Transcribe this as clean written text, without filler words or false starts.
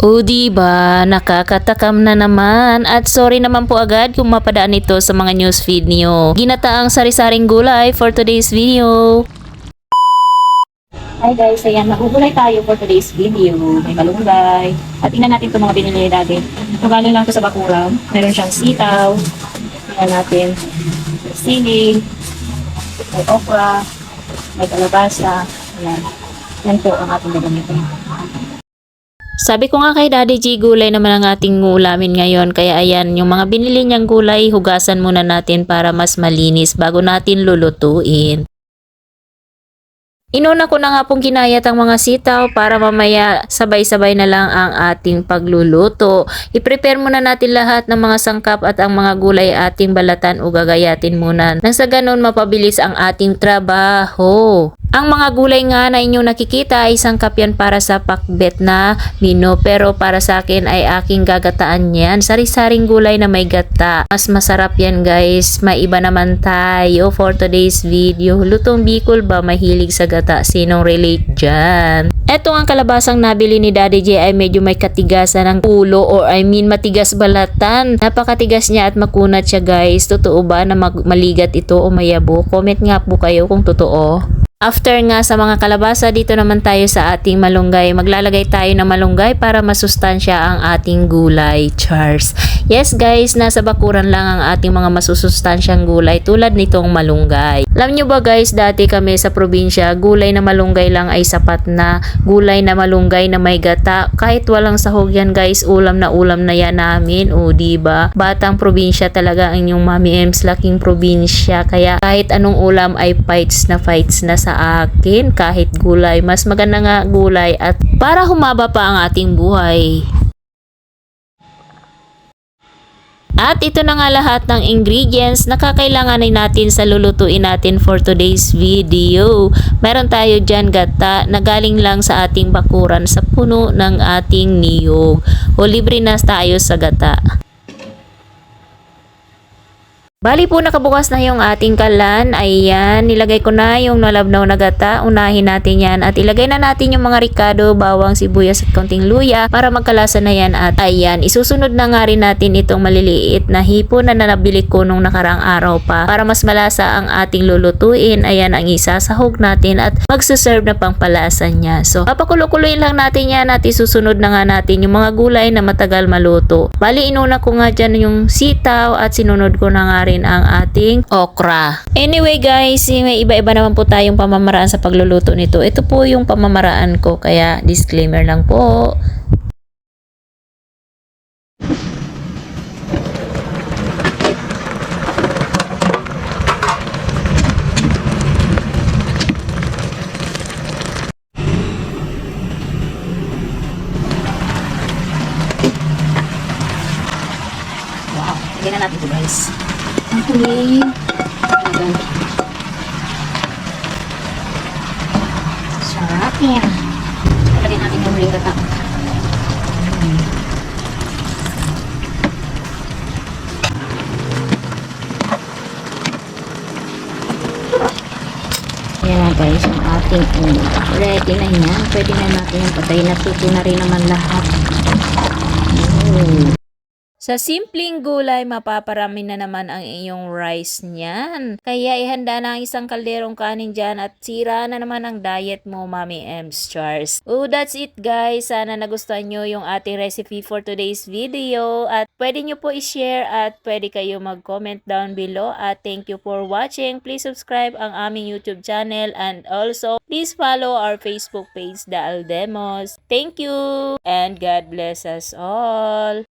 O di ba, nakakatakam na naman at sorry naman po agad kung mapadaan ito sa mga newsfeed niyo. Ginataang sari-saring gulay for today's video. Hi guys, ayan, magugulay tayo for today's video. May malunggay. At tingnan natin itong mga binili natin. Ito galing lang ito sa bakuran. Meron siyang sitaw. Tingnan natin. May sili. May okra. May kalabasa. Ayan. Yan po ang ating gagamitin. Sabi ko nga kay Daddy G, gulay naman ang ating ulamin ngayon. Kaya ayan, yung mga binili niyang gulay, hugasan muna natin para mas malinis bago natin lulutuin. Inuna ko na nga pong kinayat ang mga sitaw para mamaya sabay-sabay na lang ang ating pagluluto. I-prepare muna natin lahat ng mga sangkap at ang mga gulay ating balatan o gagayatin muna. Nang sa ganun mapabilis ang ating trabaho. Ang mga gulay nga na inyong nakikita ay sangkap yan para sa pakbet na mino, pero para sa akin ay aking gagataan yan. Sari-saring gulay na may gata. Mas masarap yan guys. May iba naman tayo for today's video. Lutong Bicol ba mahilig sa gata? Sinong relate dyan? Eto ang kalabasang nabili ni Daddy J ay medyo may katigasan ng ulo or matigas balatan. Napakatigas niya at makunat siya guys. Totoo ba na maligat ito o mayabo? Comment nga po kayo kung totoo. After nga sa mga kalabasa, dito naman tayo sa ating malunggay. Maglalagay tayo ng malunggay para masustansya ang ating gulay. Chars. Yes guys, nasa bakuran lang ang ating mga masusustansyang gulay tulad nitong malunggay. Alam nyo ba guys, dati kami sa probinsya, gulay na malunggay lang ay sapat na. Gulay na malunggay na may gata. Kahit walang sahog yan guys, ulam na yan namin. O diba? Batang probinsya talaga ang inyong Mami Ems, laking probinsya. Kaya kahit anong ulam ay fights na sa akin, kahit gulay. Mas maganda nga gulay at para humaba pa ang ating buhay. At ito na nga lahat ng ingredients na kakailanganin natin sa lulutuin natin for today's video. Meron tayo dyan gata na galing lang sa ating bakuran sa puno ng ating niyog. O libre na tayo sa gata. Bali po nakabukas na yung ating kalan. Ayan, nilagay ko na yung nalabnaw na gata. Unahin natin yan at ilagay na natin yung mga ricado, bawang, sibuyas at konting luya para magkalasa na yan. At ayan, isusunod na nga rin natin itong maliliit na hipon na nabili ko nung nakarang araw pa para mas malasa ang ating lulutuin. Ayan ang isasahog natin at magsuserve na pang palasa niya. So, papakulo-kuloyin lang natin yan at isusunod na nga natin yung mga gulay na matagal maluto. Bali, inuna ko nga dyan yung sitaw at sinunod ko na nga rin ang ating okra. Anyway guys, may iba-iba naman po tayong pamamaraan sa pagluluto nito. Ito po yung pamamaraan ko, kaya disclaimer lang po. Wow, tingnan natin ito guys. Okay. Sarap yan. Lagyan natin yung huling gata. Yan na guys, ang ating ready na yan. Pwede na natin yung patay. Natuto na rin naman lahat. Oh. Sa simpleng gulay, mapaparami na naman ang iyong rice niyan. Kaya ihanda na ang isang kalderong kanin dyan at sira na naman ang diet mo, Mami Ems Chars. Oh, that's it guys. Sana nagustuhan nyo yung ating recipe for today's video. At pwede nyo po i-share at pwede kayo mag-comment down below. At thank you for watching. Please subscribe ang aming YouTube channel and also please follow our Facebook page, The Aldemos. Thank you and God bless us all.